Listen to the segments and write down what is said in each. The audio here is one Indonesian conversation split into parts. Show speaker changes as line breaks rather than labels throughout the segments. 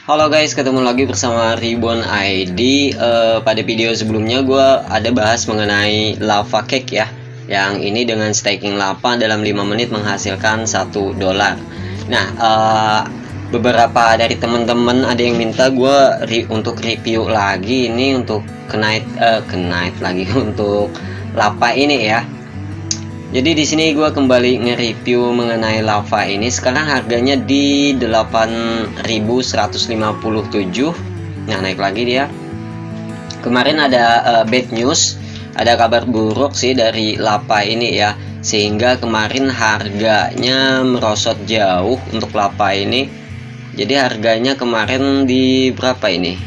Halo guys, ketemu lagi bersama Ribbon ID. Pada video sebelumnya gue ada bahas mengenai lava cake ya. Yang ini dengan staking lava dalam 5 menit menghasilkan $1. Nah, beberapa dari teman-teman ada yang minta gue untuk review lagi ini untuk knight lagi untuk lava ini ya. Jadi di sini gue kembali nge-review mengenai lava ini. Sekarang harganya di 8.157. Nah, naik lagi dia. Kemarin ada bad news, ada kabar buruk sih dari lava ini ya. Sehingga kemarin harganya merosot jauh untuk lava ini. Jadi harganya kemarin di berapa ini?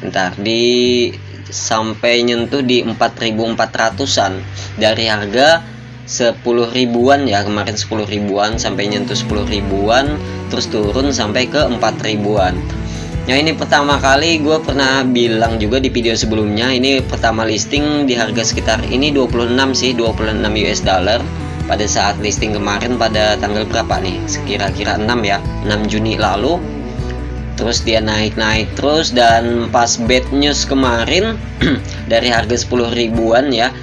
Bentar, di sampai nyentuh di 4.400-an dari harga 10 ribuan ya, kemarin 10 ribuan sampai nyentuh 10 ribuan, terus turun sampai ke 4 ribuan. Nah, ini pertama kali gue pernah bilang juga di video sebelumnya, ini pertama listing di harga sekitar ini 26 US dollar pada saat listing kemarin pada tanggal berapa nih, sekira-kira 6 ya, 6 Juni lalu. Terus dia naik-naik terus, dan pas bad news kemarin dari harga 10 ribuan ya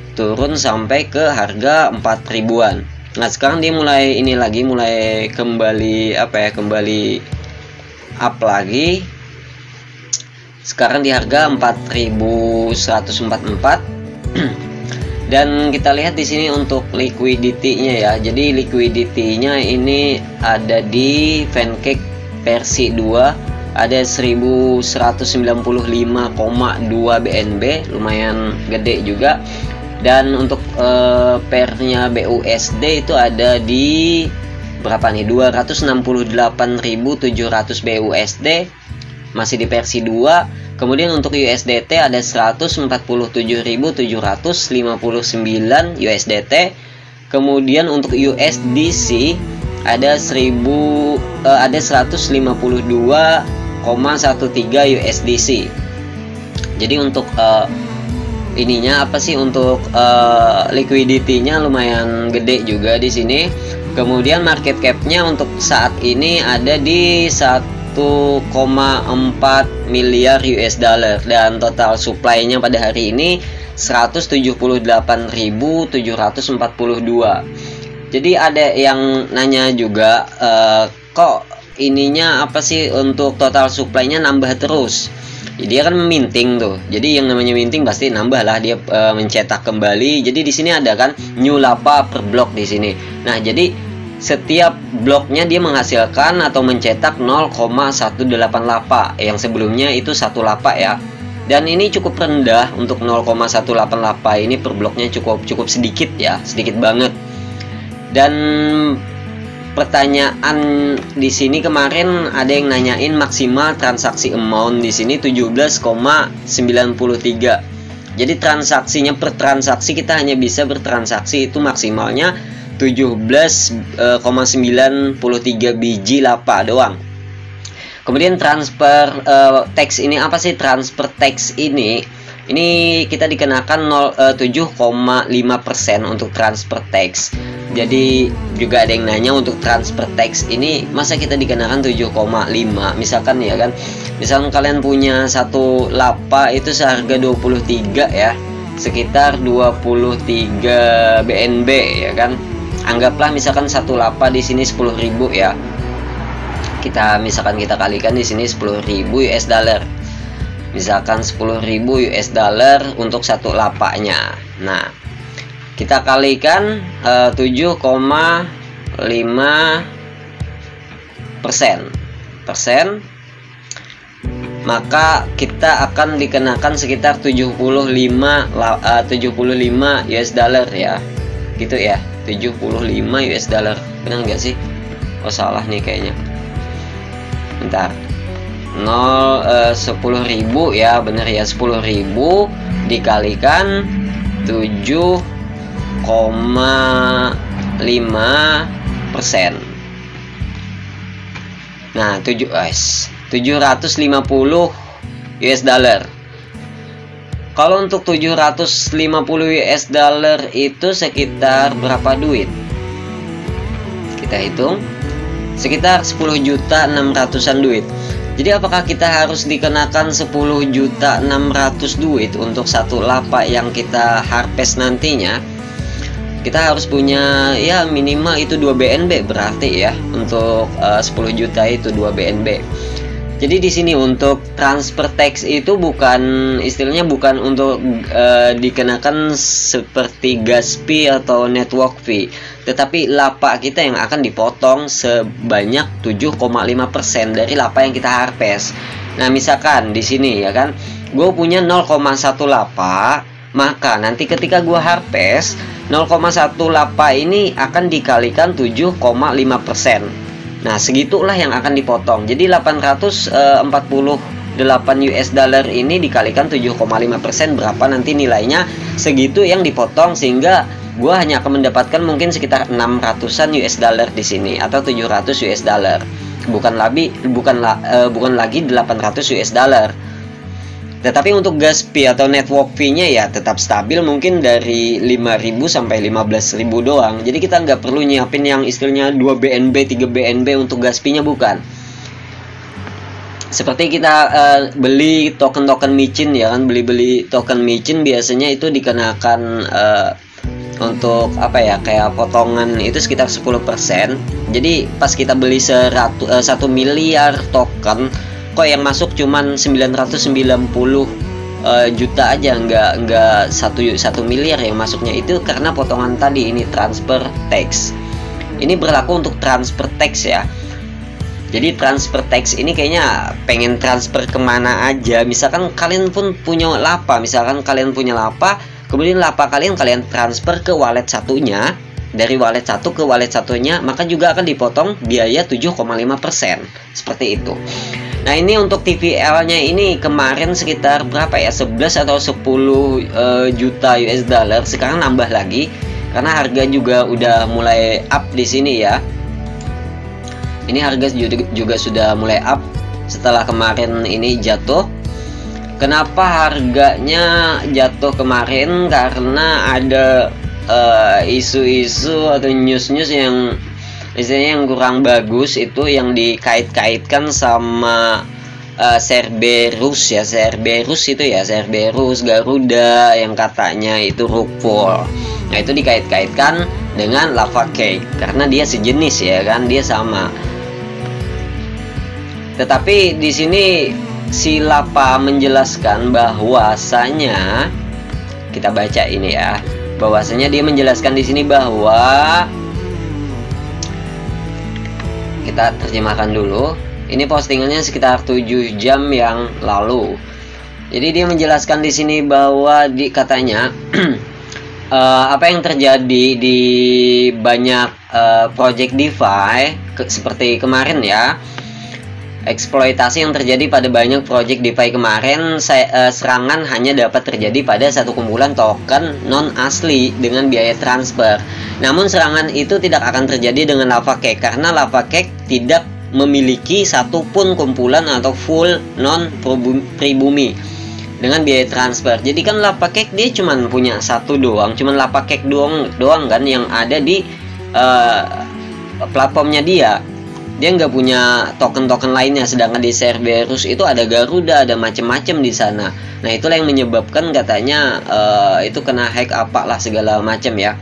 turun sampai ke harga 4 ribuan. Nah, sekarang dia mulai ini lagi, mulai kembali kembali up lagi. Sekarang di harga 4.144. Dan kita lihat di sini untuk liquidity-nya ya. Jadi liquidity-nya ini ada di Pancake versi 2 ada 1195,2 BNB, lumayan gede juga. Dan untuk pairnya BUSD itu ada di berapa nih, 268.700 BUSD, masih di versi 2. Kemudian untuk USDT ada 147.759 USDT. Kemudian untuk USDC ada 152,13 USDC. Jadi untuk ininya apa sih, untuk liquidity-nya lumayan gede juga di sini. Kemudian market cap-nya untuk saat ini ada di 1,4 miliar US dollar, dan total supply-nya pada hari ini 178.742. Jadi ada yang nanya juga, kok ininya apa sih untuk total supply-nya nambah terus? Dia kan minting tuh. Jadi yang namanya minting pasti nambah lah, dia mencetak kembali. Jadi di sini ada kan new lava per blok di sini. Nah, jadi setiap bloknya dia menghasilkan atau mencetak 0,18 lava. Yang sebelumnya itu 1 lava ya. Dan ini cukup rendah untuk 0,18 lava ini per bloknya, cukup sedikit ya, sedikit banget. Dan pertanyaan di sini kemarin ada yang nanyain maksimal transaksi amount di sini 17,93. Jadi transaksinya per transaksi kita hanya bisa bertransaksi itu maksimalnya 17,93 biji lava doang. Kemudian transfer tax ini apa sih? Transfer tax ini kita dikenakan 7,5% untuk transfer tax. Jadi juga ada yang nanya untuk transfer tax ini masa kita dikenakan 7,5, misalkan ya kan, misalkan kalian punya satu lapa itu seharga 23 ya, sekitar 23 BNB ya kan. Anggaplah misalkan satu lapa di sini 10.000 ya. Kita kalikan di sini 10.000 US dollar. Misalkan 10.000 US dollar untuk satu lapanya. Nah, kita kalikan 7,5%, maka kita akan dikenakan sekitar 75 US dollar ya, gitu ya, 75 US dollar. Benar nggak sih? Oh, salah nih kayaknya. Bentar, 10.000 ya, bener ya, 10.000 dikalikan 7,5%. Nah, 750 US dollar. Kalau untuk 750 US dollar itu sekitar berapa duit? Kita hitung. Sekitar 10.600.000-an duit. Jadi apakah kita harus dikenakan 10.600.000 duit untuk satu lapak yang kita harvest nantinya? Kita harus punya ya minimal itu 2 BNB berarti ya, untuk 10 juta itu 2 BNB. Jadi di sini untuk transfer tax itu bukan istilahnya bukan untuk dikenakan seperti gas fee atau network fee, tetapi lapak kita yang akan dipotong sebanyak 7,5% dari lapak yang kita harvest. Nah, misalkan di sini ya kan, gue punya 0,1 lapak, maka nanti ketika gue harvest 0,1 lapak ini akan dikalikan 7,5%. Nah, segitulah yang akan dipotong. Jadi 848 US dollar ini dikalikan 7,5% berapa nanti nilainya, segitu yang dipotong, sehingga gua hanya akan mendapatkan mungkin sekitar 600-an US dollar di sini atau 700 US dollar. Bukan lagi 800 US dollar. Tetapi untuk gas fee atau network fee-nya ya tetap stabil, mungkin dari 5.000 sampai 15.000 doang. Jadi kita nggak perlu nyiapin yang istilahnya 2 BNB, 3 BNB untuk gas fee-nya, bukan. Seperti kita beli token-token micin ya kan, beli token micin biasanya itu dikenakan untuk apa ya, kayak potongan itu sekitar 10%. Jadi pas kita beli 1 miliar token, kok yang masuk cuman 990 juta aja, nggak 1 miliar yang masuknya. Itu karena potongan tadi ini transfer tax. Ini berlaku untuk transfer tax ya. Jadi transfer tax ini kayaknya pengen transfer kemana aja. Misalkan kalian pun punya lapak, misalkan kalian punya lapak, kemudian lapak kalian transfer ke wallet satunya, dari wallet satu ke wallet satunya, maka juga akan dipotong biaya 7,5%. Seperti itu. Nah, ini untuk TVL-nya ini kemarin sekitar berapa ya, 11 atau 10 juta US dollar. Sekarang nambah lagi karena harga juga udah mulai up di sini ya. Ini harga juga sudah mulai up setelah kemarin ini jatuh. Kenapa harganya jatuh kemarin? Karena ada isu-isu atau news-news yang istilahnya yang kurang bagus, itu yang dikait-kaitkan sama Cerberus ya, Cerberus itu ya, Cerberus, Garuda yang katanya itu rug pull. Nah, itu dikait-kaitkan dengan lava cake karena dia sejenis ya kan, dia sama. Tetapi di sini si Lapa menjelaskan bahwasanya, kita baca ini ya, bahwasanya dia menjelaskan di sini bahwa, kita terjemahkan dulu. Ini postingannya sekitar 7 jam yang lalu. Jadi dia menjelaskan di sini bahwa katanya apa yang terjadi di banyak project DeFi seperti kemarin ya, eksploitasi yang terjadi pada banyak project DeFi kemarin, serangan hanya dapat terjadi pada satu kumpulan token non asli dengan biaya transfer. Namun serangan itu tidak akan terjadi dengan lava cake karena lava cake tidak memiliki satupun kumpulan atau full non pribumi dengan biaya transfer. Jadi kan lava cake dia cuman punya satu doang, cuman lava cake doang kan yang ada di platformnya dia. Dia nggak punya token-token lainnya, sedangkan di Cerberus itu ada Garuda, ada macem-macem di sana. Nah, itulah yang menyebabkan katanya itu kena hack apalah segala macam ya.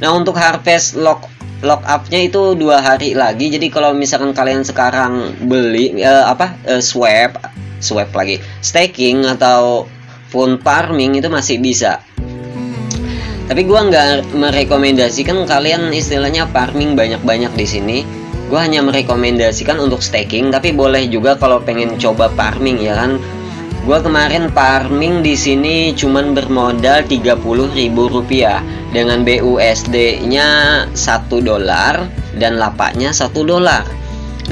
Nah, untuk harvest lock up-nya itu 2 hari lagi. Jadi kalau misalkan kalian sekarang beli swap lagi, staking atau pun farming itu masih bisa. Tapi gua nggak merekomendasikan kalian istilahnya farming banyak-banyak di sini. Gue hanya merekomendasikan untuk staking, tapi boleh juga kalau pengen coba farming ya kan. Gue kemarin farming di sini cuman bermodal Rp30.000 dengan BUSD-nya $1 dan lapaknya $1.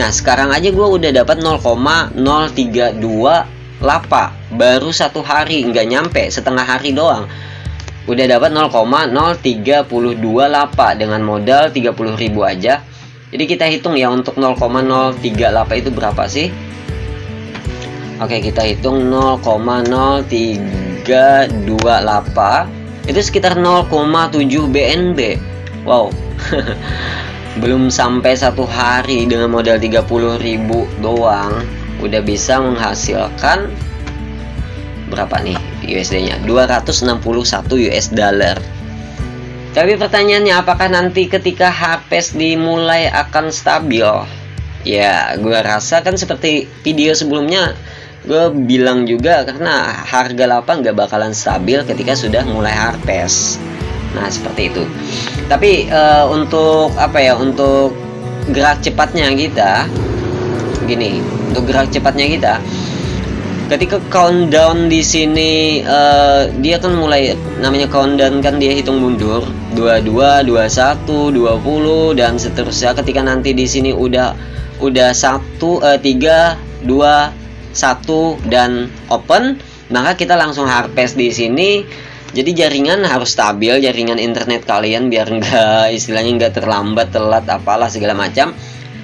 Nah, sekarang aja gue udah dapat 0,032 lapak baru 1 hari, nggak nyampe setengah hari doang. Udah dapat 0,032 lapak dengan modal 30.000 aja. Jadi kita hitung ya untuk 0,038 itu berapa sih? Oke, kita hitung 0,032 itu sekitar 0,7 BNB. Wow. Belum sampai 1 hari dengan modal 30.000 doang. udah bisa menghasilkan berapa nih USD-nya? 261 US dollar. Tapi pertanyaannya, apakah nanti ketika Harvest dimulai akan stabil? Ya, gue rasa kan seperti video sebelumnya gue bilang juga, karena harga lapa nggak bakalan stabil ketika sudah mulai Harvest. Nah, seperti itu. Tapi untuk apa ya, untuk gerak cepatnya kita gini, untuk gerak cepatnya kita ketika countdown di sini, dia kan mulai, namanya countdown kan dia hitung mundur 22, 21, 20 dan seterusnya. Ketika nanti di sini udah 3, 2, 1 dan open, maka kita langsung Harvest di sini. Jadi jaringan harus stabil, jaringan internet kalian, biar nggak, istilahnya nggak terlambat, telat, apalah segala macam.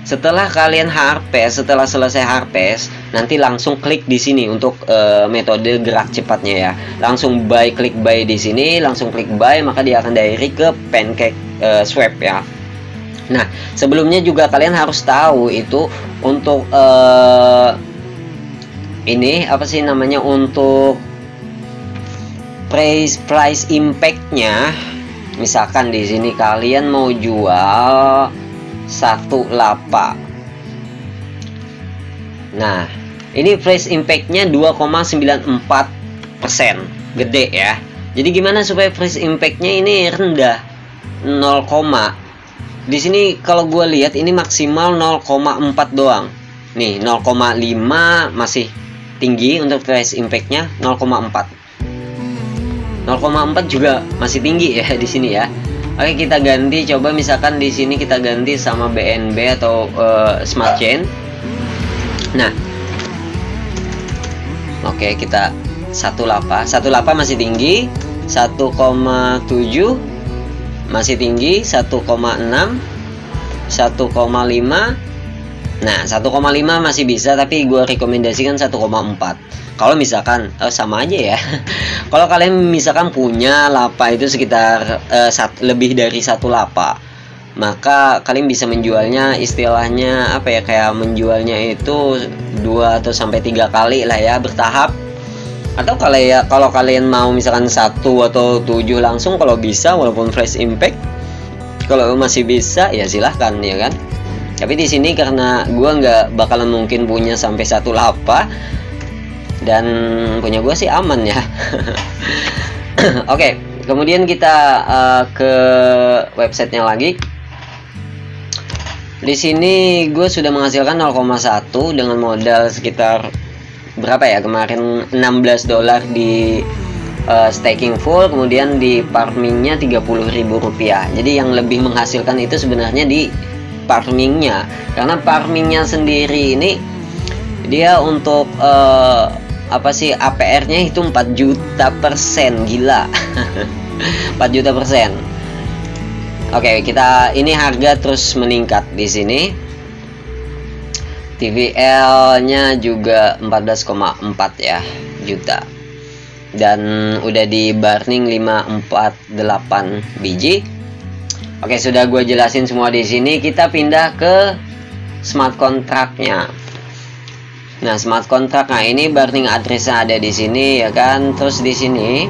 Setelah kalian Harvest, setelah selesai Harvest, nanti langsung klik di sini untuk metode gerak cepatnya ya. Langsung buy, klik buy di sini, langsung klik buy, maka dia akan direct ke Pancake Swap ya. Nah, sebelumnya juga kalian harus tahu itu untuk ini apa sih namanya, untuk price impact-nya. Misalkan di sini kalian mau jual 1 lapa. Nah, ini price impact-nya 2,94%, gede ya. Jadi gimana supaya price impact-nya ini rendah? 0, di sini kalau gue lihat ini maksimal 0,4 doang. Nih 0,5 masih tinggi untuk price impact-nya, 0,4. 0,4 juga masih tinggi ya di sini ya. Oke, kita ganti, coba misalkan di sini kita ganti sama BNB atau Smart Chain. Nah, oke, kita 1 lapa masih tinggi, 1,7 masih tinggi, 1,6, 1,5. Nah, 1,5 masih bisa, tapi gue rekomendasikan 1,4. Kalau misalkan sama aja ya. Kalau kalian misalkan punya lapa itu sekitar lebih dari 1 lapa, maka kalian bisa menjualnya, istilahnya apa ya, kayak menjualnya itu 2 atau sampai 3 kali lah ya, bertahap. Atau kalau kalian mau misalkan 1 atau 7 langsung, kalau bisa, walaupun price impact, kalau masih bisa ya silahkan ya kan. Tapi di sini karena gua nggak bakalan mungkin punya sampai 1 lapa, dan punya gue sih aman ya. Oke, kemudian kita ke websitenya lagi. Di sini gue sudah menghasilkan 0,1 dengan modal sekitar berapa ya, kemarin 16 dolar di staking full, kemudian di farmingnya 30.000 rupiah. Jadi yang lebih menghasilkan itu sebenarnya di farmingnya, karena farmingnya sendiri ini dia untuk apa sih, APR-nya itu 4 juta %, gila. 4 juta %. Oke, kita ini harga terus meningkat di sini. TVL-nya juga 14,4 ya juta. Dan udah di burning 548 biji. Oke, sudah gue jelasin semua di sini. Kita pindah ke smart contract-nya. Nah, smart contract, nah ini burning address-nya ada di sini ya kan. Terus di sini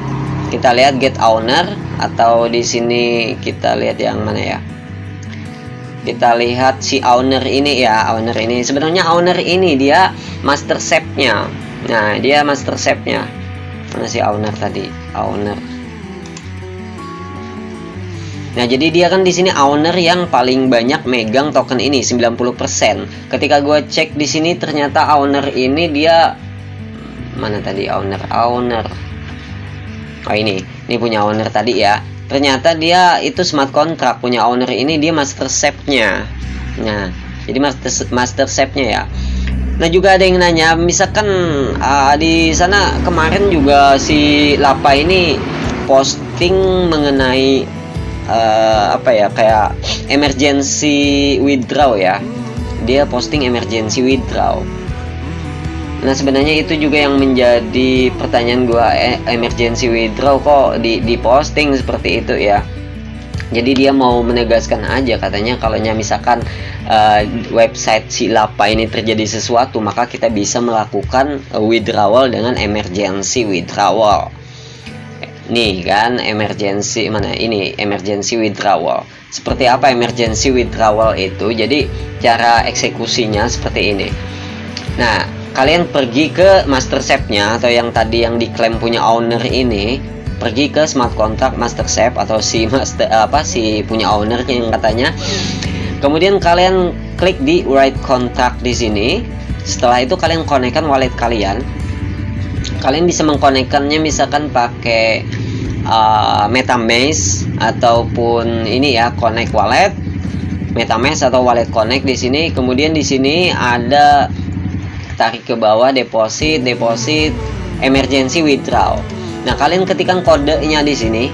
kita lihat get owner, atau di sini kita lihat yang mana ya? Kita lihat si owner ini ya, owner ini. Sebenarnya owner ini dia master chef-nya. Nah, dia master chef-nya. Mana si owner tadi? Owner. Nah, jadi dia kan di sini owner yang paling banyak megang token ini, 90%. Ketika gue cek di sini ternyata owner ini dia mana tadi owner? Oh, ini punya owner tadi ya. Ternyata dia itu smart contract, punya owner ini dia master chef-nya. Nah, jadi master chef-nya ya. Nah, juga ada yang nanya, misalkan di sana kemarin juga si Lapa ini posting mengenai apa ya, kayak emergency withdraw ya. Dia posting emergency withdraw. Nah, sebenarnya itu juga yang menjadi pertanyaan gua, emergency withdraw kok di posting seperti itu ya. Jadi dia mau menegaskan aja katanya kalau misalkan website si Lapa ini terjadi sesuatu, maka kita bisa melakukan withdrawal dengan emergency withdrawal. Nih kan, emergency mana ini, emergency withdrawal. Seperti apa emergency withdrawal itu? Jadi cara eksekusinya seperti ini. Nah, kalian pergi ke master SAP-nya atau yang tadi yang diklaim punya owner ini, pergi ke smart contract master SAP atau si punya ownernya yang katanya. Kemudian kalian klik di write contract di sini. Setelah itu kalian konekkan wallet kalian. Kalian bisa mengkonekkannya misalkan pakai MetaMask ataupun ini ya, Connect Wallet, MetaMask atau Wallet Connect di sini. Kemudian di sini ada tarik ke bawah deposit, emergency withdraw. Nah, kalian ketikkan kodenya di sini,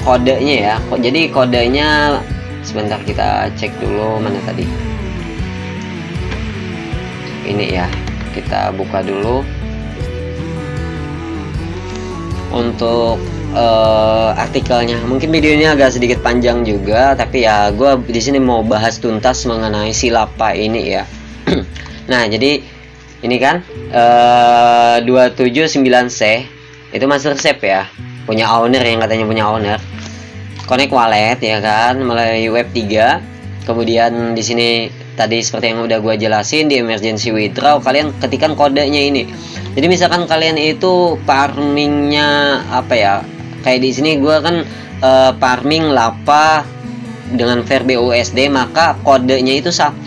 kodenya ya. Jadi kodenya sebentar kita cek dulu mana tadi. Ini ya, kita buka dulu. Untuk artikelnya, mungkin videonya agak sedikit panjang juga, tapi ya gue di sini mau bahas tuntas mengenai si Lapa ini ya. Nah, jadi ini kan 279C itu master SAP ya, punya owner, yang katanya punya owner. Connect wallet ya kan melalui web 3. Kemudian di sini tadi seperti yang udah gue jelasin, di emergency withdraw kalian ketikkan kodenya ini. Jadi misalkan kalian itu farmingnya apa ya, kayak di sini gue kan farming Lapa dengan VRBUSD, maka kodenya itu 1.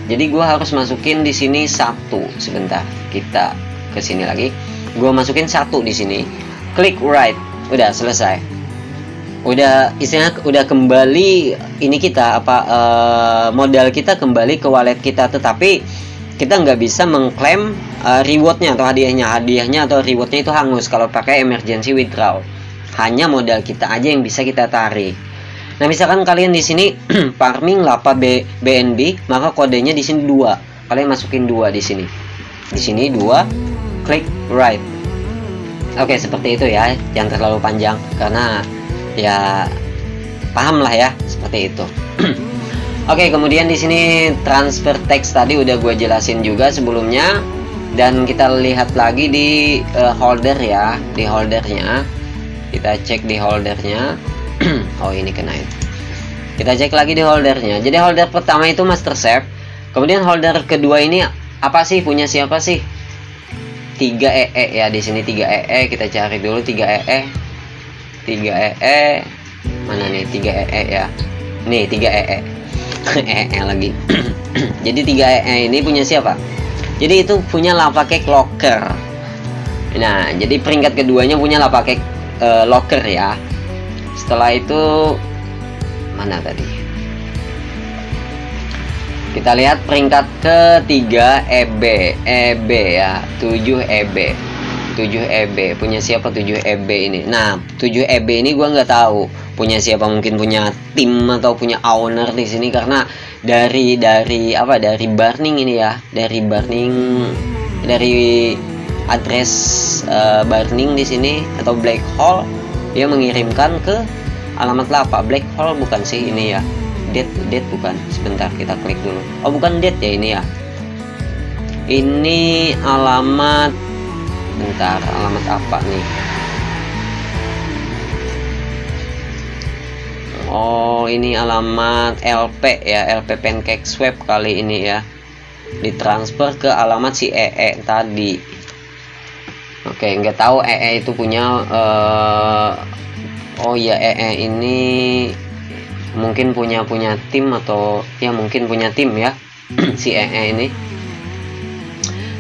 Jadi gue harus masukin di sini 1. Sebentar, kita ke sini lagi. Gue masukin 1 di sini. Klik write, udah selesai. Udah istilahnya udah kembali ini kita modal kita kembali ke wallet kita, tetapi kita nggak bisa mengklaim rewardnya atau hadiahnya atau rewardnya itu hangus kalau pakai emergency withdraw. Hanya modal kita aja yang bisa kita tarik. Nah, misalkan kalian di sini farming Lapa BNB, maka kodenya di sini 2. Kalian masukin 2 di sini. Di sini 2, klik write. Oke, seperti itu ya. Jangan terlalu panjang karena ya paham lah ya, seperti itu. Oke, kemudian di sini transfer text tadi udah gue jelasin juga sebelumnya, dan kita lihat lagi di holder ya, di holdernya. Kita cek di holdernya. Oh, ini kena itu. Kita cek lagi di holdernya. Jadi holder pertama itu master SAP. Kemudian holder kedua ini apa sih, punya siapa sih? 3EE ya, di sini 3EE. Kita cari dulu 3EE. 3EE mana nih 3EE ya? Nih 3EE. EE lagi. Jadi 3EE ini punya siapa? Jadi itu punya Lapa Cake Locker. Nah, jadi peringkat keduanya punya Lapa Cake Locker ya. Setelah itu mana tadi? Kita lihat peringkat ketiga EB ya, 7EB. 7EB punya siapa 7EB ini? Nah, 7EB ini gua nggak tahu punya siapa, mungkin punya tim atau punya owner di sini, karena dari Burning ini ya, dari address Burning di sini atau Black Hole, dia mengirimkan ke alamat Lapa. Black Hole bukan sih ini ya, date bukan. Sebentar, kita klik dulu. Oh, bukan date ya ini ya, ini alamat. Bentar, alamat apa nih? Oh, ini alamat LP ya, LP Pancake Swap kali ini ya. Ditransfer ke alamat si EE tadi. Oke, nggak tahu EE itu punya oh ya, EE ini mungkin punya tim, atau ya mungkin punya tim ya. Si EE ini.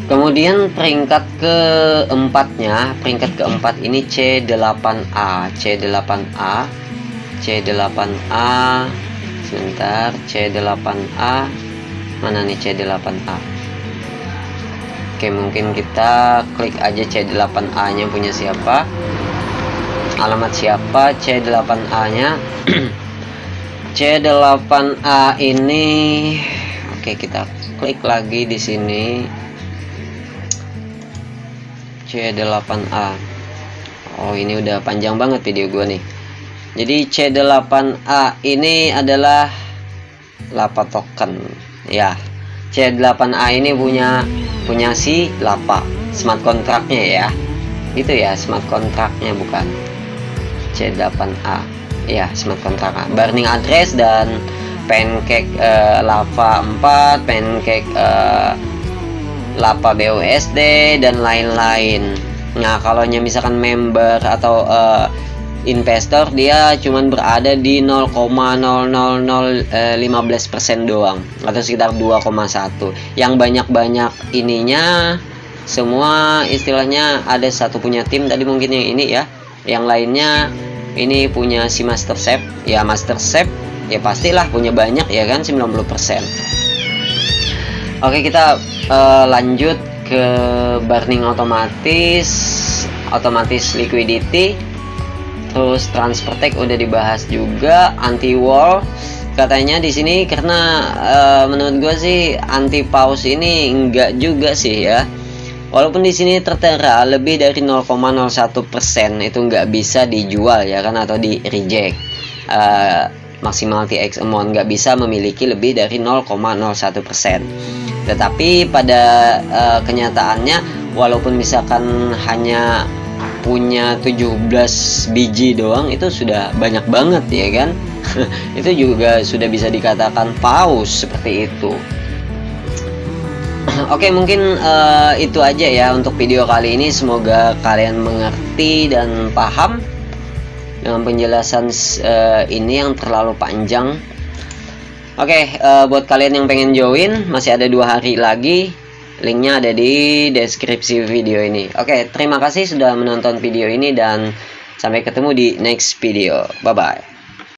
Kemudian peringkat keempatnya, peringkat keempat ini C8A. Sebentar, C8A mana nih C8A? Oke, mungkin kita klik aja C8A nya punya siapa, alamat siapa C8A nya. C8A ini, oke, kita klik lagi di sini. C8A. Oh, ini udah panjang banget video gua nih. Jadi C8A ini adalah lava token ya. C8A ini punya si lava smart kontraknya ya, gitu ya, smart kontraknya bukan C8A ya, smart kontrak. Burning address dan pancake lava 4, pancake lava BUSD dan lain-lain. Nah, kalau misalkan member atau investor, dia cuman berada di 0,00015% doang, atau sekitar 2,1. Yang banyak-banyak ininya semua istilahnya ada satu punya tim tadi mungkin yang ini ya, yang lainnya ini punya si master chef ya. Master chef ya pastilah punya banyak ya kan, 90%. Oke, kita lanjut ke burning otomatis liquidity. Terus transfer tag udah dibahas juga. Anti wall katanya di sini, karena menurut gue sih anti pause ini enggak juga sih ya. Walaupun di sini tertera lebih dari 0,01% itu nggak bisa dijual ya kan, atau di reject. Maksimal TX amount nggak bisa memiliki lebih dari 0,01%. Tetapi pada kenyataannya, walaupun misalkan hanya punya 17 biji doang, itu sudah banyak banget ya kan. Itu juga sudah bisa dikatakan pause seperti itu. Oke, mungkin itu aja ya untuk video kali ini. Semoga kalian mengerti dan paham dengan penjelasan ini yang terlalu panjang. Oke, buat kalian yang pengen join, masih ada 2 hari lagi. Linknya ada di deskripsi video ini. Oke, terima kasih sudah menonton video ini dan sampai ketemu di next video. Bye bye.